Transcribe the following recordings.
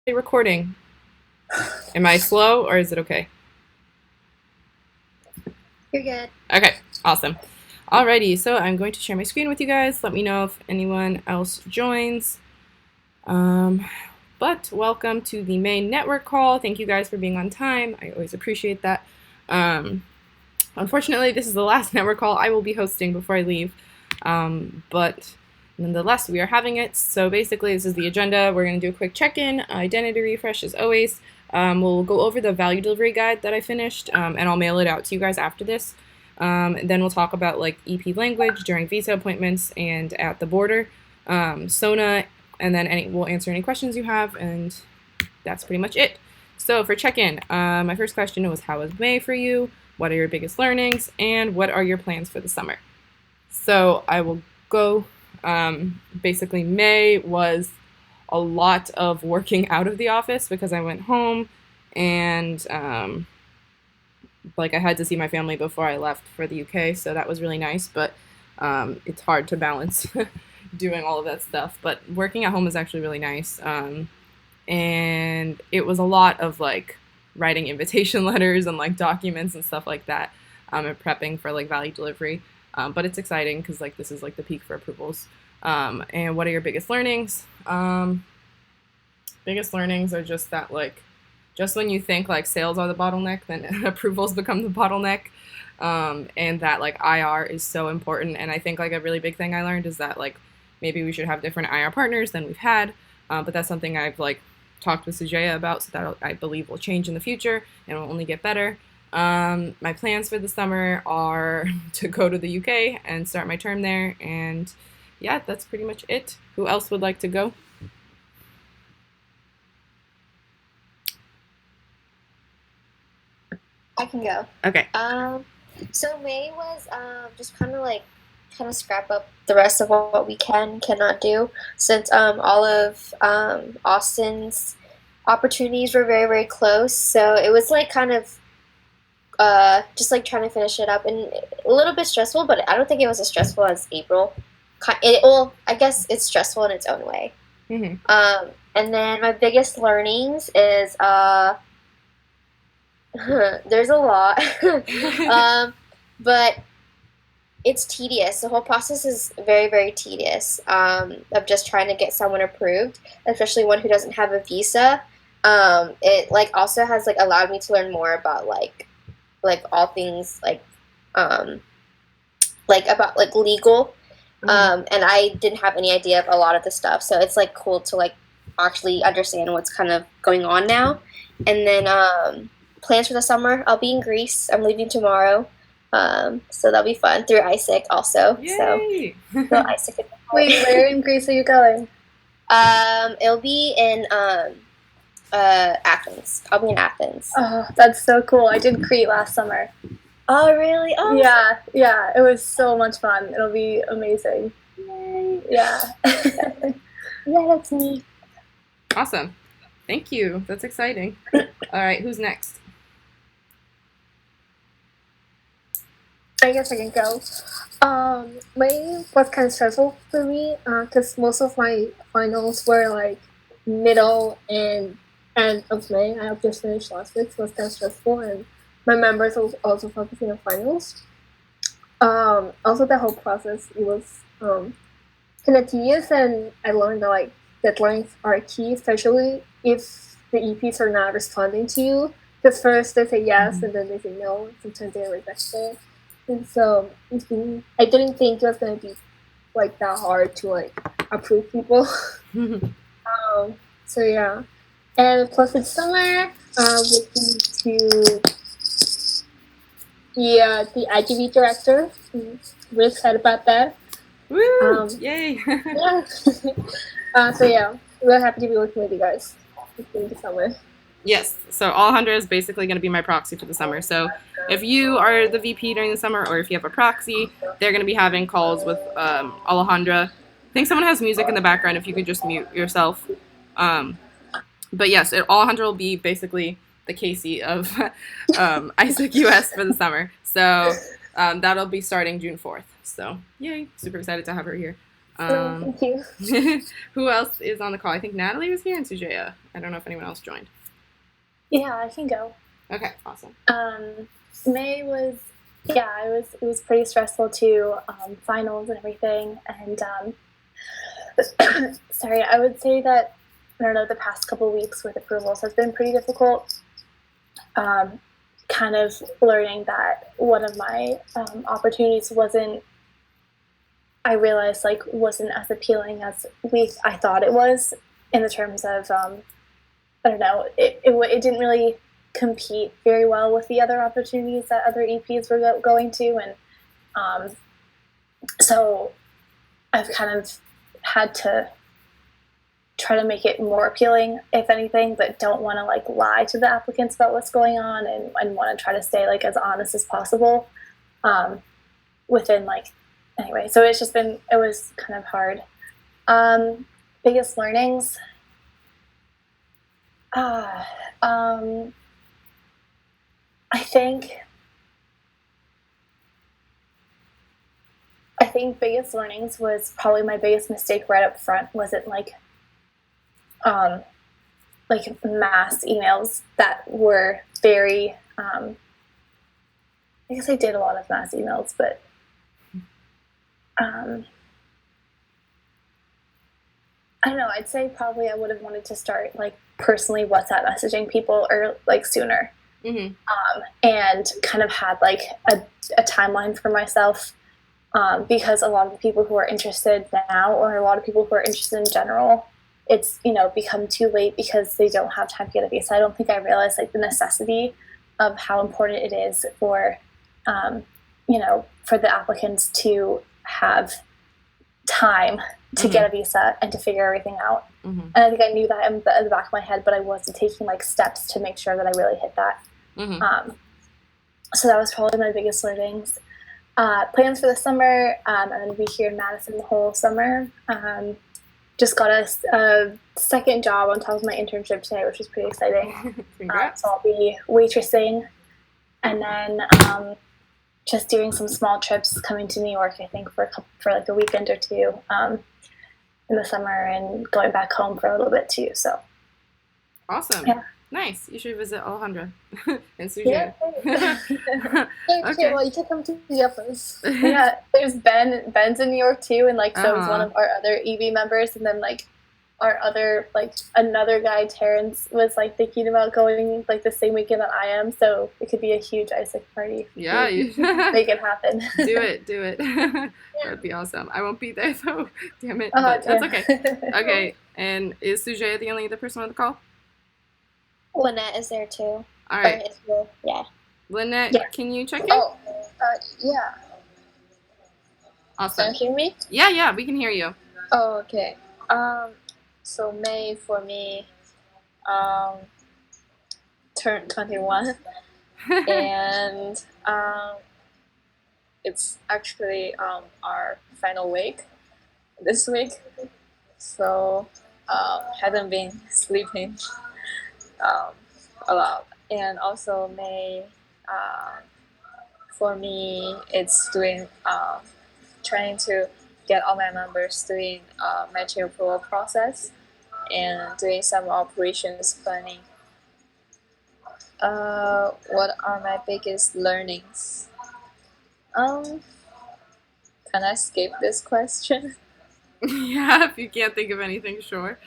Recording. Am I slow or is it okay? You're good. Okay, awesome. Alrighty, so I'm going to share my screen with you guys. Let me know if anyone else joins. Um, but welcome to the main network call. Thank you guys for being on time. I always appreciate that. Um, Unfortunately, this is the last network call I will be hosting before I leave. But nonetheless, we are having it. So basically, this is the agenda. We're going to do a quick check-in, identity refresh as always. We'll go over the value delivery guide that I finished, and I'll mail it out to you guys after this. Then we'll talk about like EP language during visa appointments and at the border, SONA, and then we'll answer any questions you have, and that's pretty much it. So for check-in, my first question was, how was May for you? What are your biggest learnings? And what are your plans for the summer? So I will go. Basically, May was a lot of working out of the office because I went home and like I had to see my family before I left for the UK, so that was really nice. But it's hard to balance doing all of that stuff. But working at home is actually really nice. And it was a lot of like writing invitation letters and like documents and stuff like that, and prepping for like value delivery. But it's exciting because like this is like the peak for approvals. And what are your biggest learnings? Biggest learnings are just that like just when you think like sales are the bottleneck, then approvals become the bottleneck. And that like IR is so important. And I think like a really big thing I learned is that like maybe we should have different IR partners than we've had. But that's something I've like talked with Sujaya about, so that I believe will change in the future and will only get better. My plans for the summer are to go to the UK and start my term there, and yeah, that's pretty much it. Who else would like to go? I can go. Okay. Um, so May was just kind of scrap up the rest of what we cannot do since all of Austin's opportunities were very very close. So it was like kind of just like trying to finish it up and a little bit stressful, but I don't think it was as stressful as April. Well, I guess it's stressful in its own way. Hmm. And then my biggest learnings is there's a lot. um, but it's tedious. The whole process is very, very tedious of just trying to get someone approved, especially one who doesn't have a visa. It like also has like allowed me to learn more about like all things um, like about like legal. Hmm. And I didn't have any idea of a lot of the stuff, so it's like cool to like actually understand what's kind of going on now. And then plans for the summer, I'll be in Greece. I'm leaving tomorrow, so that'll be fun through ISIC also. So Yay! go ISIC. Wait, where in Greece are you going? It'll be in Athens. I'll be in Athens. Oh, that's so cool. I did Crete last summer. Oh really? Oh Yeah, it was so much fun. It'll be amazing. yay! Yeah. Yeah, that's me. Awesome. Thank you. That's exciting. All right, who's next? I guess I can go. May was kind of stressful for me because most of my finals were like middle and end of May. I have just finished last week, so it was kind of stressful, and my members was also focusing on finals. Also, the whole process it was kind of tedious, and I learned that like deadlines are key, especially if the EPs are not responding to you. Because first they say yes, and then they say no. Sometimes they reject it, and so I didn't think it was gonna be like that hard to like approve people. So yeah, and plus it's summer. Looking to the iGV director. We're excited about that. Woo! Um, Yay! yeah. So yeah, we're happy to be working with you guys in the summer. Yes, so Alejandra is basically going to be my proxy for the summer. So if you are the VP during the summer, or if you have a proxy, they're going to be having calls with Alejandra. I think someone has music in the background. If you could just mute yourself. Um, but yes, Alejandra will be basically the Casey of ISIC US for the summer. So that'll be starting June 4th. So yay, super excited to have her here. Thank you. Who else is on the call? I think Natalie was here and Sujaya. I don't know if anyone else joined. Yeah, I can go. Okay, awesome. May was, yeah, it was pretty stressful too. Finals and everything, and sorry, I would say that I don't know, the past couple of weeks with approvals has been pretty difficult. Kind of learning that one of my opportunities wasn't, I realized like wasn't as appealing as I thought it was in the terms of I don't know, it didn't really compete very well with the other opportunities that other EPs were going to, and so I've kind of had to try to make it more appealing, if anything, but don't want to like lie to the applicants about what's going on, and want to try to stay like as honest as possible within like, anyway, so it was kind of hard. Biggest learnings, I think biggest learnings was probably my biggest mistake right up front wasn't like mass emails that were very I guess I did a lot of mass emails, but I don't know, I'd say probably I would have wanted to start like personally WhatsApp messaging people or like sooner. Mm-hmm. And kind of had like a timeline for myself, because a lot of the people who are interested now, or a lot of people who are interested in general, it's, you know, become too late because they don't have time to get a visa. I don't think I realized like the necessity of how important it is for, you know, for the applicants to have time to get a visa and to figure everything out. And I think I knew that in the back of my head, but I wasn't taking like steps to make sure that I really hit that. So that was probably my biggest learnings. Plans for the summer, I'm going to be here in Madison the whole summer. Just got a second job on top of my internship today, which was pretty exciting. Congrats. So I'll be waitressing, and then just doing some small trips, coming to New York, I think, for like a weekend or two in the summer, and going back home for a little bit too. So awesome. Yeah. Nice. You should visit Alejandra and Sujaya. Yeah. Okay. Well, you can come to the office. Yeah, there's Ben's in New York too, and like so is one of our other EV members, and then like our other like another guy, Terrence, was like thinking about going like the same weekend that I am, so it could be a huge Isaac party. Yeah, you Make it happen. do it. That'd be awesome. I won't be there though. Damn it. But that's okay. Okay. And is Sujaya the only other person on the call? Lynette is there too. All right. Yeah. Lynette, Yeah. can you check in? Oh, yeah. Awesome. Can you hear me? Yeah, we can hear you. Oh, okay. So May for me, turned 21, and it's actually our final week this week, so hadn't been sleeping a lot, and also May for me it's doing trying to get all my members doing matching approval process and doing some operations planning. What are my biggest learnings? Can I skip this question? Yeah, if you can't think of anything, sure.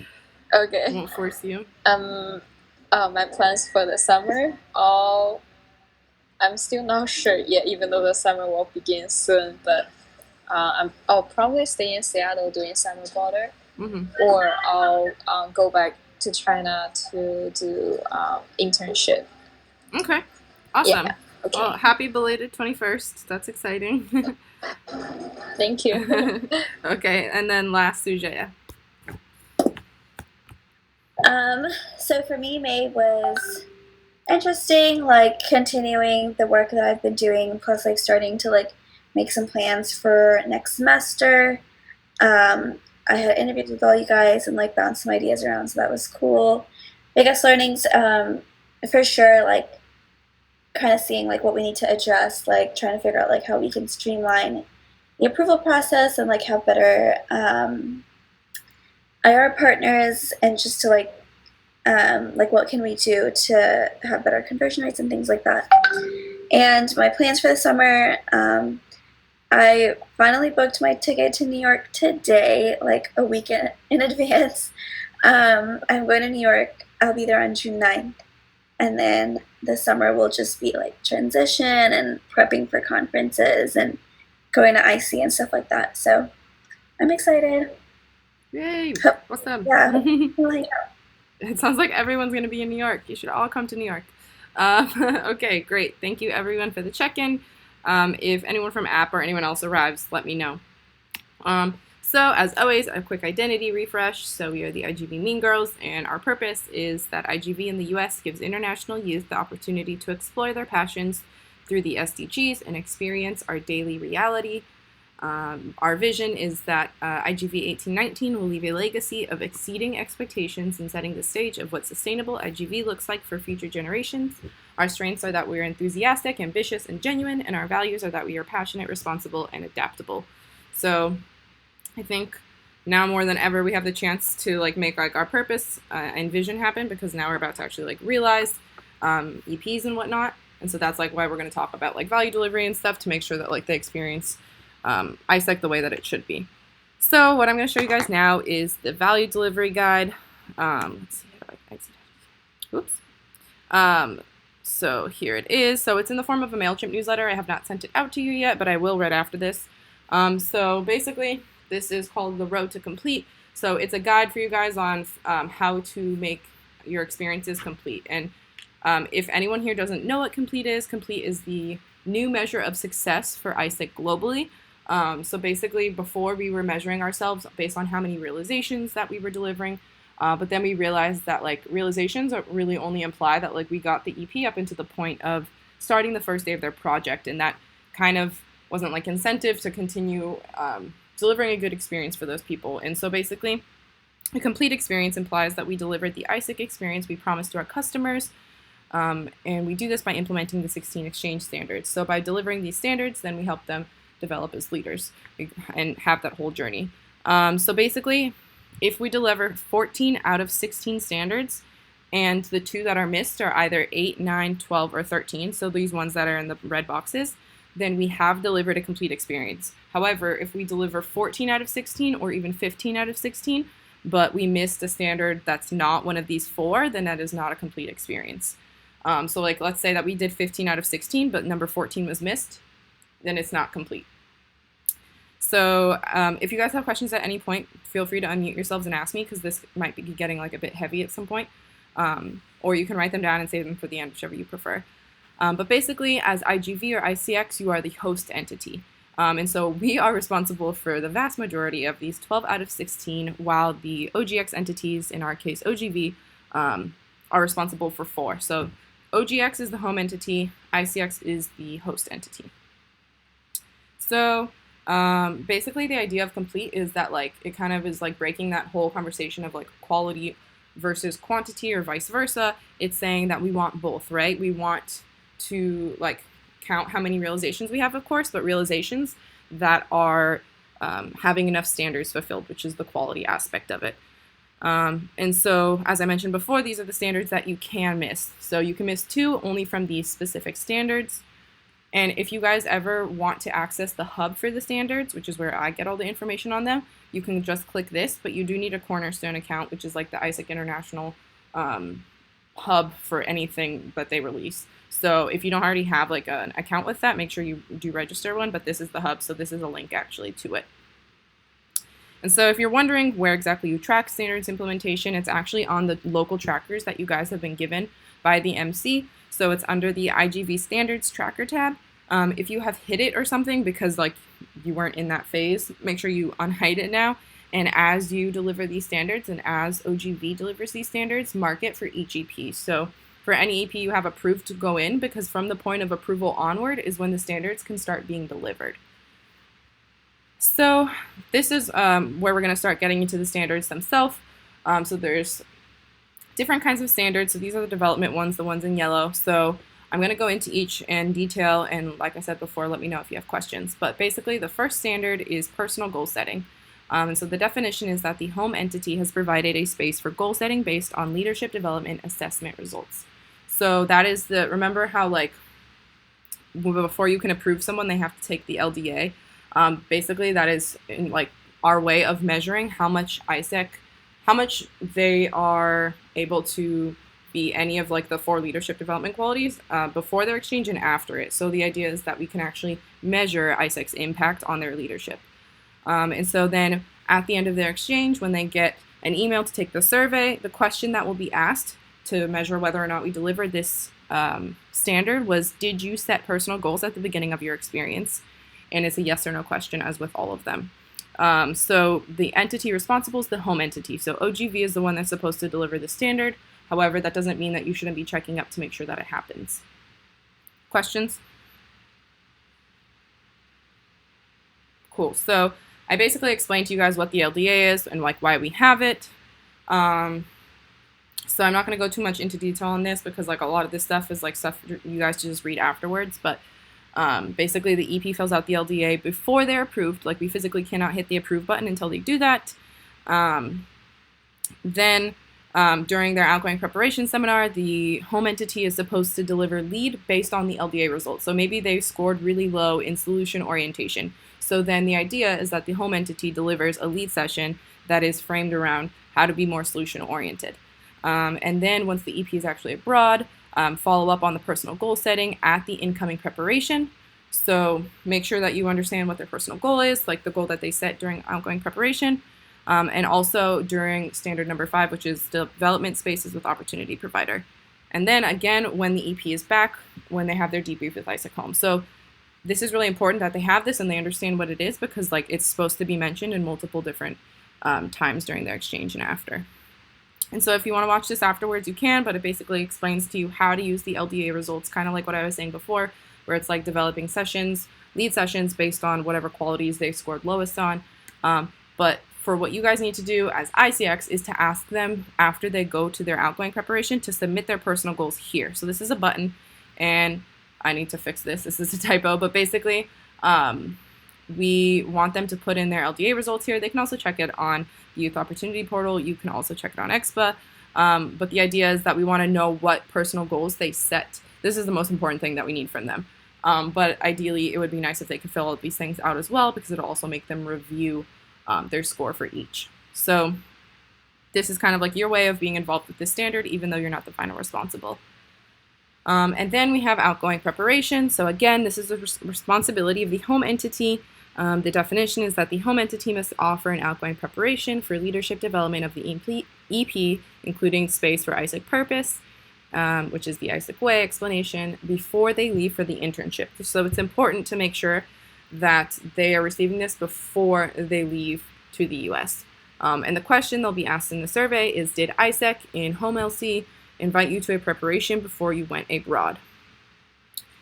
Okay. Won't force you. My plans for the summer. I'm still not sure yet, even though the summer will begin soon. But I'll probably stay in Seattle doing summer border, or I'll go back to China to do internship. Okay, awesome. Yeah. Okay. Well, happy belated 21st. That's exciting. Thank you. Okay, and then last, Sujaya. So for me, May was interesting, like continuing the work that I've been doing, plus like starting to like make some plans for next semester. I had interviews with all you guys and like bounced some ideas around, so that was cool. Biggest learnings, for sure, like kind of seeing like what we need to adjust, like trying to figure out like how we can streamline the approval process and like have better IR partners, and just to like what can we do to have better conversion rates and things like that. And my plans for the summer, I finally booked my ticket to New York today, like a week in advance. I'm going to New York. I'll be there on June 9th. And then the summer will just be like transition and prepping for conferences and going to IC and stuff like that. So I'm excited. Yay! Awesome. Yeah. Like, It sounds like everyone's going to be in New York. You should all come to New York. Okay, great. Thank you, everyone, for the check-in. If anyone from app or anyone else arrives, let me know. So, as always, a quick identity refresh. So, we are the iGV Mean Girls, and our purpose is that iGV in the US gives international youth the opportunity to explore their passions through the SDGs and experience our daily reality. Our vision is that iGV 1819 will leave a legacy of exceeding expectations and setting the stage of what sustainable iGV looks like for future generations. Our strengths are that we are enthusiastic, ambitious, and genuine, and our values are that we are passionate, responsible, and adaptable. So I think now more than ever we have the chance to like make like our purpose and vision happen, because now we're about to actually like realize EPs and whatnot. And so that's like why we're going to talk about like value delivery and stuff, to make sure that like they experience ISEC the way that it should be. So what I'm going to show you guys now is the value delivery guide. Let's see, how do I exit? Oops. So here it is. So it's in the form of a MailChimp newsletter. I have not sent it out to you yet, but I will right after this. So basically, this is called The Road to Complete. So it's a guide for you guys on how to make your experiences complete. And if anyone here doesn't know what complete is the new measure of success for ISEC globally. So basically, before we were measuring ourselves based on how many realizations that we were delivering, but then we realized that like realizations really only imply that like we got the EP up into the point of starting the first day of their project, and that kind of wasn't like incentive to continue delivering a good experience for those people. And so basically, a complete experience implies that we delivered the ISEC experience we promised to our customers. And we do this by implementing the 16 exchange standards. So by delivering these standards, then we help them develop as leaders and have that whole journey. So basically, if we deliver 14 out of 16 standards, and the 2 that are missed are either 8, 9, 12, or 13, so these ones that are in the red boxes, then we have delivered a complete experience. However, if we deliver 14 out of 16 or even 15 out of 16, but we missed a standard that's not one of these 4, then that is not a complete experience. So like, let's say that we did 15 out of 16, but number 14 was missed, then it's not complete. So if you guys have questions at any point, feel free to unmute yourselves and ask me, because this might be getting like a bit heavy at some point. Or you can write them down and save them for the end, whichever you prefer. But basically, as iGV or ICX, you are the host entity. And so we are responsible for the vast majority of these 12 out of 16, while the OGX entities, in our case OGV, are responsible for 4. So OGX is the home entity, ICX is the host entity. So basically the idea of complete is that like it kind of is like breaking that whole conversation of like quality versus quantity or vice versa. It's saying that we want both, right? We want to like count how many realizations we have, of course, but realizations that are having enough standards fulfilled, which is the quality aspect of it. And so, as I mentioned before, these are the standards that you can miss. So you can miss 2 only from these specific standards. And if you guys ever want to access the hub for the standards, which is where I get all the information on them, you can just click this, but you do need a Cornerstone account, which is like the ISEC International hub for anything that they release. So if you don't already have like an account with that, make sure you do register one, but this is the hub, so this is a link actually to it. And so if you're wondering where exactly you track standards implementation, it's actually on the local trackers that you guys have been given by the MC. So it's under the iGV standards tracker tab. If you have hid it or something because like you weren't in that phase, make sure you unhide it now. And as you deliver these standards and as OGV delivers these standards, mark it for each EP. So for any EP you have approved to go in, because from the point of approval onward is when the standards can start being delivered. So this is where we're going to start getting into the standards themselves. So there's different kinds of standards. So these are the development ones, the ones in yellow. So I'm going to go into each in detail, and like I said before, let me know if you have questions. But basically, the first standard is personal goal setting. And so the definition is that the home entity has provided a space for goal setting based on leadership development assessment results. So that is remember how like before you can approve someone, they have to take the LDA. Basically, that is in like our way of measuring how much how much they are able to be any of like the 4 leadership development qualities before their exchange and after it. So the idea is that we can actually measure ISEC's impact on their leadership. And so then at the end of their exchange, when they get an email to take the survey, the question that will be asked to measure whether or not we delivered this standard was, did you set personal goals at the beginning of your experience? And it's a yes or no question, as with all of them. So the entity responsible is the home entity. So OGV is the one that's supposed to deliver the standard. However, that doesn't mean that you shouldn't be checking up to make sure that it happens. Questions? Cool. So I basically explained to you guys what the LDA is and like why we have it. So I'm not going to go too much into detail on this because like a lot of this stuff is like stuff you guys just read afterwards. But basically the EP fills out the LDA before they're approved. Like we physically cannot hit the approve button until they do that. Then during their outgoing preparation seminar, the home entity is supposed to deliver lead based on the LDA results. So maybe they scored really low in solution orientation. So then the idea is that the home entity delivers a lead session that is framed around how to be more solution oriented. And then once the EP is actually abroad, follow up on the personal goal setting at the incoming preparation. So make sure that you understand what their personal goal is, like the goal that they set during outgoing preparation. And also during standard number 5, which is development spaces with opportunity provider. And then again, when the EP is back, when they have their debrief with ISEC home. So this is really important that they have this and they understand what it is because like it's supposed to be mentioned in multiple different times during their exchange and after. And so if you want to watch this afterwards, you can, but it basically explains to you how to use the LDA results, kind of like what I was saying before, where it's like developing sessions, lead sessions based on whatever qualities they scored lowest on. But for what you guys need to do as ICX is to ask them after they go to their outgoing preparation to submit their personal goals here. So this is a button, and I need to fix this. This is a typo, but basically we want them to put in their LDA results here. They can also check it on the Youth Opportunity Portal. You can also check it on XPA. But the idea is that we want to know what personal goals they set. This is the most important thing that we need from them. But ideally, it would be nice if they could fill all these things out as well because it'll also make them review their score for each. So this is kind of like your way of being involved with this standard, even though you're not the final responsible. And then we have outgoing preparation. So again, this is the responsibility of the home entity. The definition is that the home entity must offer an outgoing preparation for leadership development of the EP, including space for ISEC purpose, which is the ISEC way explanation, before they leave for the internship. So it's important to make sure that they are receiving this before they leave to the US. And the question they'll be asked in the survey is, did ISEC in home LC invite you to a preparation before you went abroad?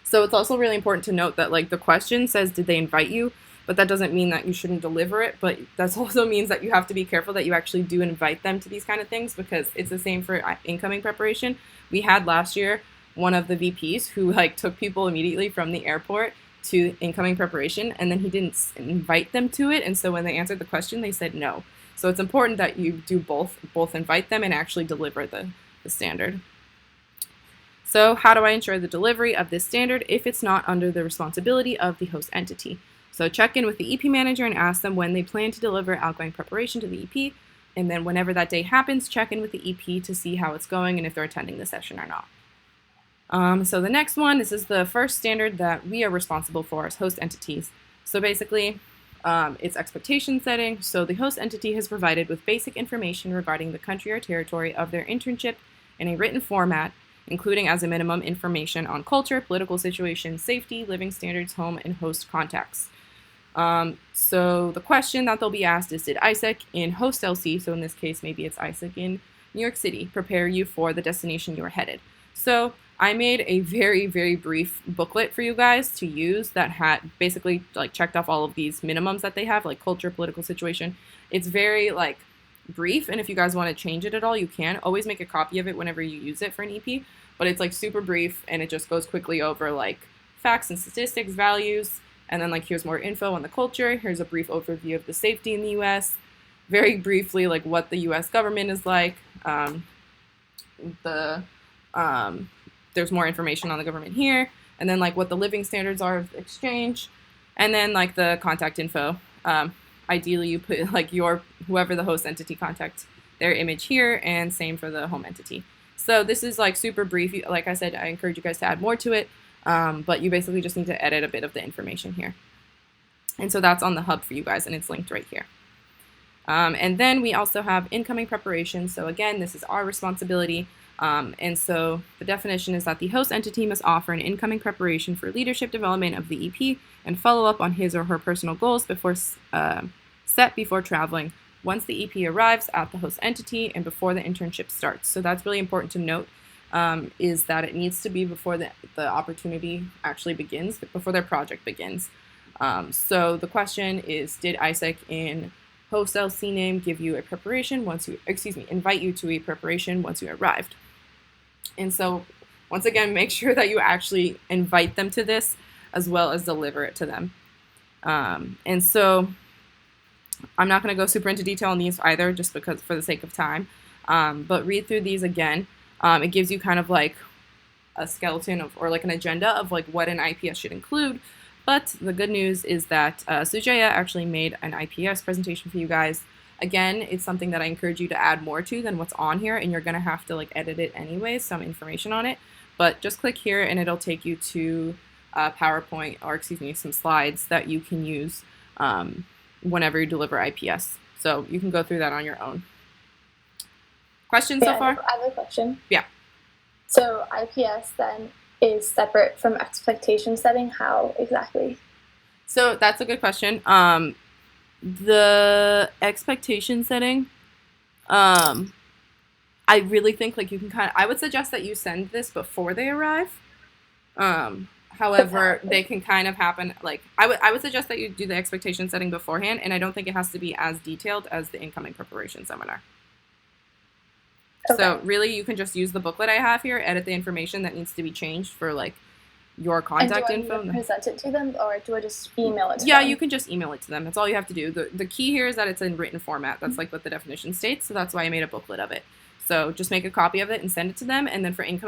So it's also really important to note that like the question says, did they invite you? But that doesn't mean that you shouldn't deliver it. But that also means that you have to be careful that you actually do invite them to these kind of things because it's the same for incoming preparation. We had last year one of the VPs who like took people immediately from the airport to incoming preparation, and then he didn't invite them to it. And so when they answered the question, they said no. So it's important that you do both invite them and actually deliver the standard. So how do I ensure the delivery of this standard if it's not under the responsibility of the host entity? So check in with the EP manager and ask them when they plan to deliver outgoing preparation to the EP. And then whenever that day happens, check in with the EP to see how it's going and if they're attending the session or not. So the next one, this is the first standard that we are responsible for as host entities. So basically, it's expectation setting. So the host entity has provided with basic information regarding the country or territory of their internship in a written format, including as a minimum information on culture, political situation, safety, living standards, home, and host contacts. So the question that they'll be asked is, did ISEC in host LC, so in this case maybe it's ISEC in New York City, prepare you for the destination you are headed? So I made a very, very brief booklet for you guys to use that had basically like checked off all of these minimums that they have, like culture, political situation. It's very like brief, and if you guys want to change it at all, you can. Always make a copy of it whenever you use it for an EP, but it's like super brief, and it just goes quickly over like facts and statistics, values, and then like here's more info on the culture. Here's a brief overview of the safety in the U.S. Very briefly, like what the U.S. government is like. There's more information on the government here, and then like what the living standards are of the exchange, and then like the contact info. Ideally, you put like whoever the host entity contact their image here, and same for the home entity. So this is like super brief. Like I said, I encourage you guys to add more to it, but you basically just need to edit a bit of the information here. And so that's on the hub for you guys, and it's linked right here. And then we also have incoming preparation. So again, this is our responsibility. And so the definition is that the host entity must offer an incoming preparation for leadership development of the EP and follow up on his or her personal goals set before traveling once the EP arrives at the host entity and before the internship starts. So that's really important to note, is that it needs to be before the opportunity actually begins, before their project begins. So the question is, did ISEC in host LC name give you a preparation invite you to a preparation once you arrived? And so once again, make sure that you actually invite them to this as well as deliver it to them. And so I'm not going to go super into detail on these either, just because for the sake of time, but read through these again. It gives you kind of like a skeleton or like an agenda of like what an IPS should include. But the good news is that Sujaya actually made an IPS presentation for you guys. Again, it's something that I encourage you to add more to than what's on here, and you're going to have to like edit it anyway, some information on it. But just click here and it'll take you to PowerPoint, or some slides that you can use whenever you deliver IPS. So you can go through that on your own. Questions so far? I have a question. Yeah. So IPS then is separate from expectation setting. How exactly? So that's a good question. The expectation setting, I really think like you can I would suggest that you send this before they arrive. However, they can kind of happen, like, I would suggest that you do the expectation setting beforehand, and I don't think it has to be as detailed as the incoming preparation seminar. Okay. So really, you can just use the booklet I have here, edit the information that needs to be changed for, like, your contact info. And do I present it to them, or do I just email it to them? Yeah, you can just email it to them. That's all you have to do. The key here is that it's in written format. That's like what the definition states, so that's why I made a booklet of it. So just make a copy of it and send it to them, and then for incoming